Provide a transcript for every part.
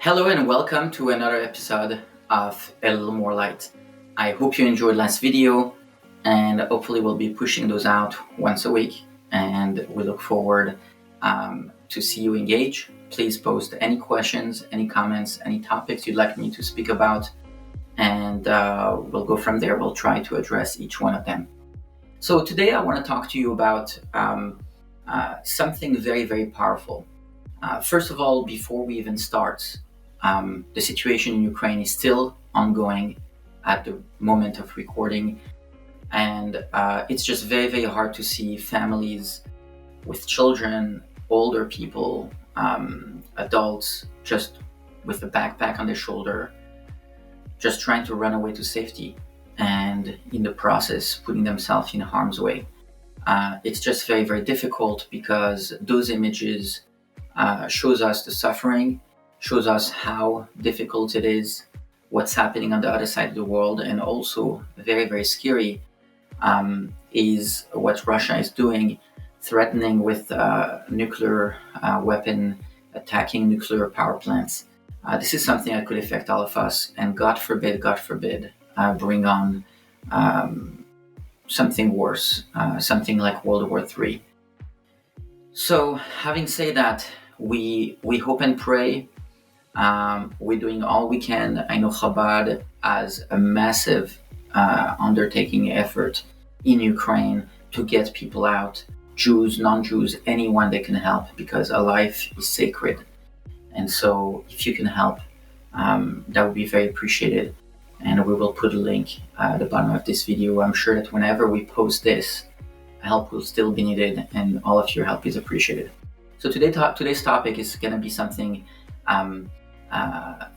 Hello and welcome to another episode of A Little More Light. I hope you enjoyed last video and hopefully we'll be pushing those out once a week, and we look forward to see you engage. Please post any questions, any comments, any topics you'd like me to speak about, and we'll go from there. We'll try to address each one of them. So today I want to talk to you about something very, very powerful. First of all, before we even start, the situation in Ukraine is still ongoing at the moment of recording, and it's just very, very hard to see families with children, older people, adults, just with a backpack on their shoulder, just trying to run away to safety, and in the process putting themselves in harm's way. It's just very, very difficult because those images shows us the suffering, shows us how difficult it is, what's happening on the other side of the world, and also very, very scary is what Russia is doing, threatening with nuclear weapon, attacking nuclear power plants. This is something that could affect all of us, and God forbid, bring on something worse, something like World War III. So, having said that, we hope and pray. We're doing all we can. I know Chabad has a massive undertaking effort in Ukraine to get people out, Jews, non-Jews, anyone that can help, because a life is sacred. And so if you can help, that would be very appreciated. And we will put a link at the bottom of this video. I'm sure that whenever we post this, help will still be needed, and all of your help is appreciated. So today's topic is going to be something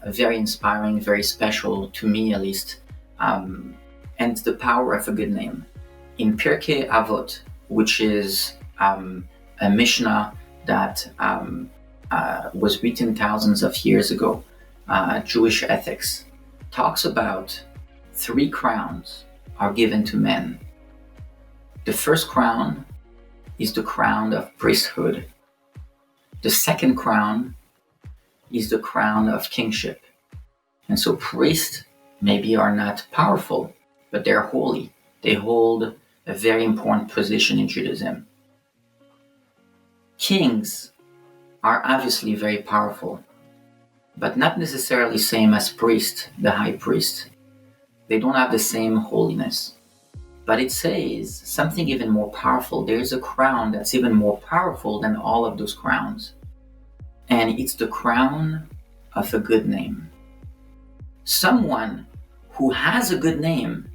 very inspiring, very special to me at least, and it's the power of a good name. In Pirkei Avot, which is a Mishnah that was written thousands of years ago, Jewish ethics, talks about 3 crowns are given to men. The first crown is the crown of priesthood. The second crown is the crown of kingship. And so priests maybe are not powerful, but they're holy. They hold a very important position in Judaism. Kings are obviously very powerful, but not necessarily same as priest, the high priest. They don't have the same holiness. But it says something even more powerful. There's a crown that's even more powerful than all of those crowns. And it's the crown of a good name. Someone who has a good name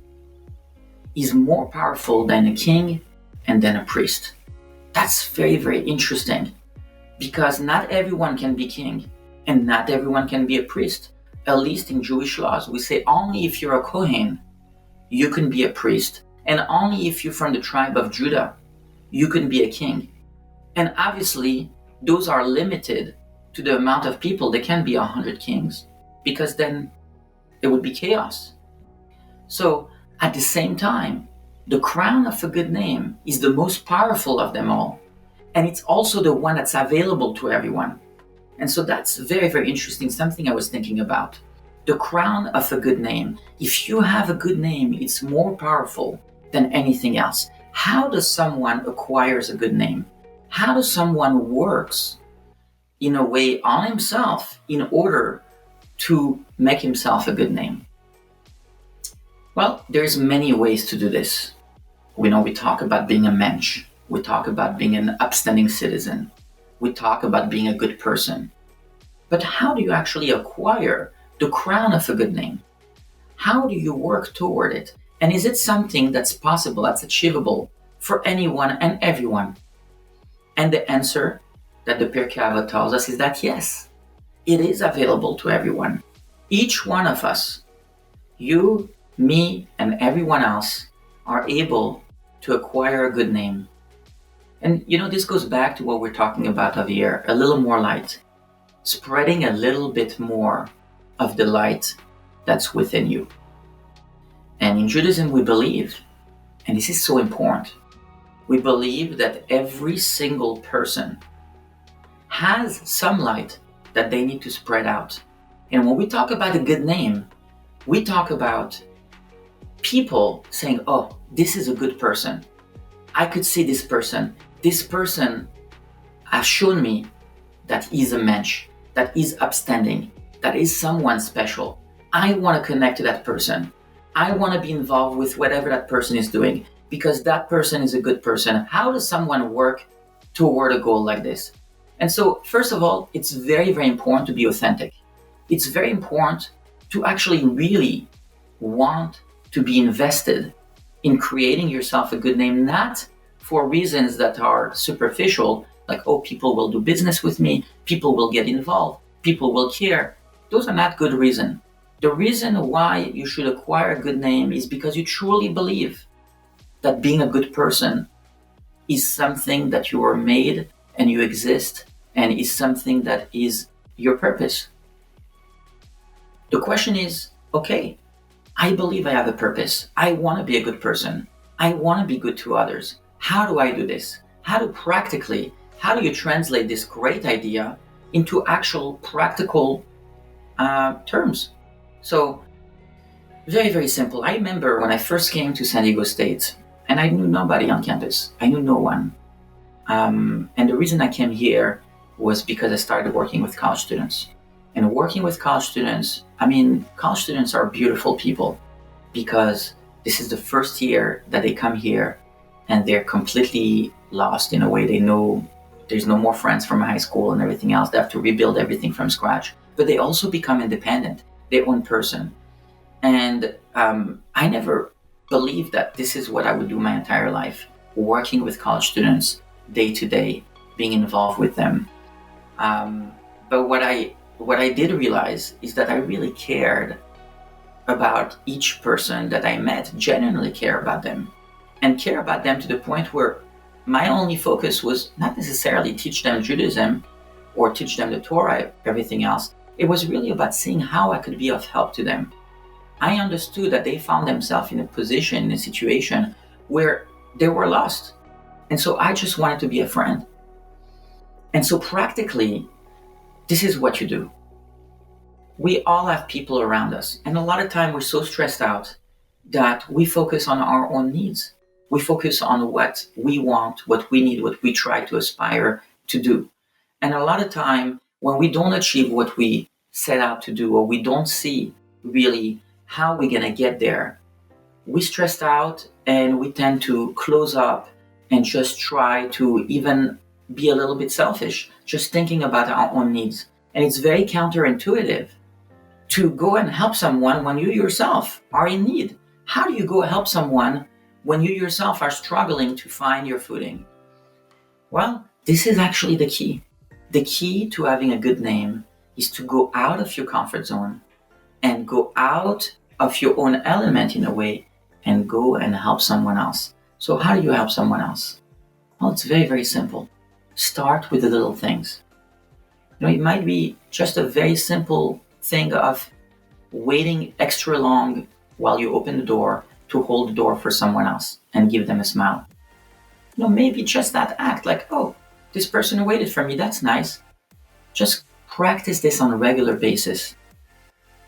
is more powerful than a king and than a priest. That's very, very interesting, because not everyone can be king and not everyone can be a priest. At least in Jewish laws, we say only if you're a Kohen, you can be a priest, and only if you're from the tribe of Judah, you can be a king. And obviously, those are limited to the amount of people. There can be 100 kings, because then it would be chaos. So at the same time, the crown of a good name is the most powerful of them all. And it's also the one that's available to everyone. And so that's very, very interesting, something I was thinking about. The crown of a good name. If you have a good name, it's more powerful than anything else. How does someone acquires a good name? How does someone works in a way on himself in order to make himself a good name? Well, there's many ways to do this. We talk about being a mensch. We talk about being an upstanding citizen. We talk about being a good person. But how do you actually acquire the crown of a good name? How do you work toward it? And is it something that's possible, that's achievable for anyone and everyone? And the answer that the Pirkei Avot tells us is that yes, it is available to everyone. Each one of us, you, me, and everyone else, are able to acquire a good name. And this goes back to what we're talking about over here, a little more light, spreading a little bit more of the light that's within you. And in Judaism, we believe, and this is so important, we believe that every single person has some light that they need to spread out. And when we talk about a good name, we talk about people saying, oh, this is a good person. I could see this person. This person has shown me that he's a mensch, that he's upstanding, that is someone special. I want to connect to that person. I want to be involved with whatever that person is doing because that person is a good person. How does someone work toward a goal like this? And so, first of all, it's very, very important to be authentic. It's very important to actually really want to be invested in creating yourself a good name, not for reasons that are superficial, like, oh, people will do business with me, people will get involved, people will care. Those are not good reasons. The reason why you should acquire a good name is because you truly believe that being a good person is something that you are made and you exist and is something that is your purpose. The question is, okay, I believe I have a purpose. I want to be a good person. I want to be good to others. How do I do this? How do you translate this great idea into actual practical terms? So, very, very simple. I remember when I first came to San Diego State, and I knew nobody on campus. I knew no one. And the reason I came here was because I started working with college students. And working with college students, college students are beautiful people because this is the first year that they come here and they're completely lost in a way. They know there's no more friends from high school and everything else. They have to rebuild everything from scratch. But they also become independent, their own person. And I never believed that this is what I would do my entire life, working with college students day to day, being involved with them. But what I did realize is that I really cared about each person that I met, genuinely care about them, and care about them to the point where my only focus was not necessarily teach them Judaism or teach them the Torah, everything else. It was really about seeing how I could be of help to them. I understood that they found themselves in a situation where they were lost. And so I just wanted to be a friend. And so practically, this is what you do. We all have people around us. And a lot of time we're so stressed out that we focus on our own needs. We focus on what we want, what we need, what we try to aspire to do. And a lot of time when we don't achieve what we set out to do, or we don't see really how we're going to get there, we stressed out and we tend to close up and just try to even be a little bit selfish, just thinking about our own needs. And it's very counterintuitive to go and help someone when you yourself are in need. How do you go help someone when you yourself are struggling to find your footing? Well, this is actually the key. The key to having a good name is to go out of your comfort zone and go out of your own element in a way and go and help someone else. So how do you help someone else? Well, it's very, very simple. Start with the little things. It might be just a very simple thing of waiting extra long while you open the door to hold the door for someone else and give them a smile. Maybe just that act, like, oh, this person waited for me, that's nice. Just practice this on a regular basis.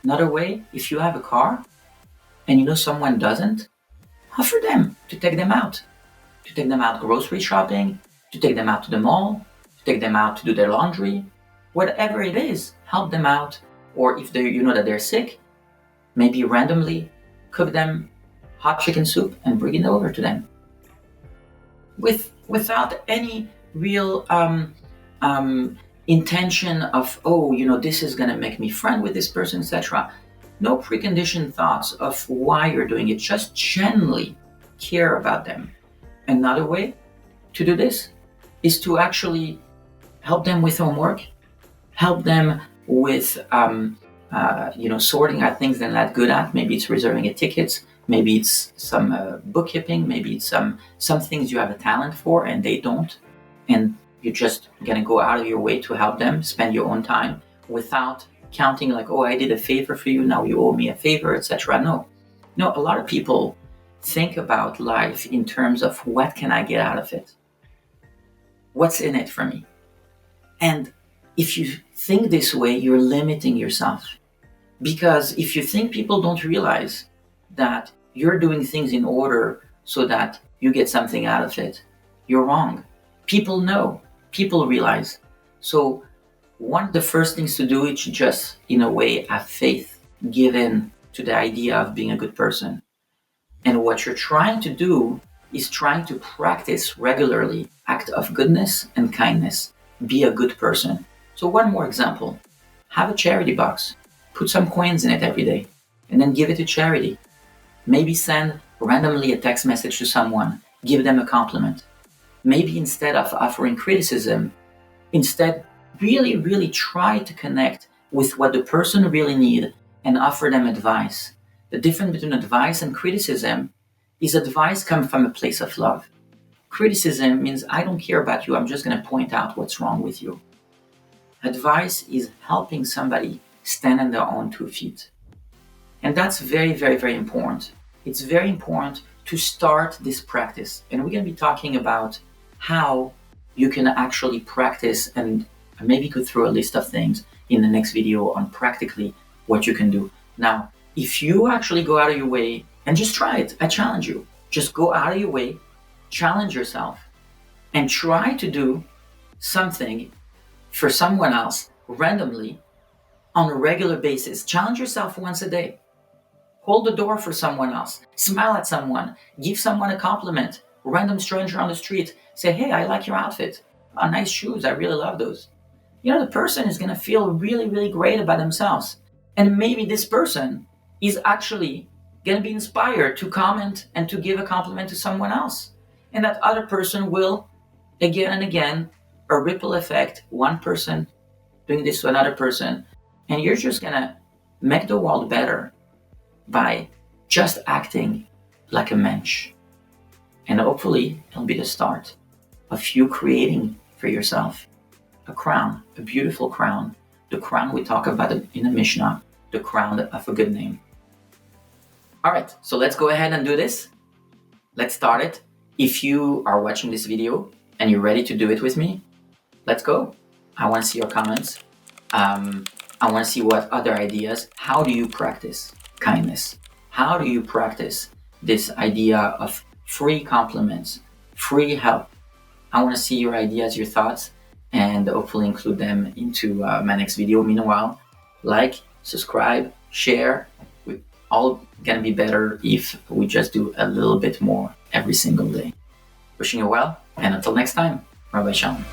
Another way, if you have a car and someone doesn't, offer them to take them out grocery shopping, to take them out to the mall, to take them out to do their laundry, whatever it is, help them out. Or if you know that they're sick, maybe randomly cook them hot chicken soup and bring it over to them. Without any real intention of, this is going to make me friend with this person, etc. No preconditioned thoughts of why you're doing it. Just genuinely care about them. Another way to do this is to actually help them with homework, help them with sorting out things they're not good at. Maybe it's reserving a ticket, maybe it's some bookkeeping, maybe it's some things you have a talent for and they don't, and you're just gonna go out of your way to help them, spend your own time without counting like, oh, I did a favor for you, now you owe me a favor, etc. No, a lot of people think about life in terms of what can I get out of it? What's in it for me? And if you think this way, you're limiting yourself. Because if you think people don't realize that you're doing things in order so that you get something out of it, you're wrong. People know, people realize. So one of the first things to do is just, in a way, have faith, give in to the idea of being a good person. And what you're trying to do is trying to practice regularly act of goodness and kindness. Be a good person. So one more example. Have a charity box. Put some coins in it every day and then give it to charity. Maybe send randomly a text message to someone. Give them a compliment. Maybe instead of offering criticism, instead really, really try to connect with what the person really needs and offer them advice. The difference between advice and criticism is advice comes from a place of love. Criticism means I don't care about you, I'm just going to point out what's wrong with you. Advice is helping somebody stand on their own 2 feet. And that's very, very, very important. It's very important to start this practice. And we're going to be talking about how you can actually practice, and maybe go through a list of things in the next video on practically what you can do. Now, if you actually go out of your way and just try it, I challenge you. Just go out of your way, challenge yourself, and try to do something for someone else randomly on a regular basis. Challenge yourself once a day. Hold the door for someone else. Smile at someone. Give someone a compliment. Random stranger on the street. Say, hey, I like your outfit. Oh, nice shoes. I really love those. You know, the person is going to feel really, really great about themselves. And maybe this person is actually going to be inspired to comment and to give a compliment to someone else. And that other person will, again and again, a ripple effect, one person doing this to another person. And you're just going to make the world better by just acting like a mensch. And hopefully it'll be the start of you creating for yourself a crown, a beautiful crown, the crown we talk about in the Mishnah, the crown of a good name. All right, so let's go ahead and do this. Let's start it. If you are watching this video and you're ready to do it with me, let's go. I want to see your comments. I want to see what other ideas. How do you practice kindness? How do you practice this idea of free compliments, free help? I want to see your ideas, your thoughts, and hopefully include them into my next video. Meanwhile, like, subscribe, share. We're all going to be better if we just do a little bit more every single day. Wishing you well, and until next time, Rabbi Shalom.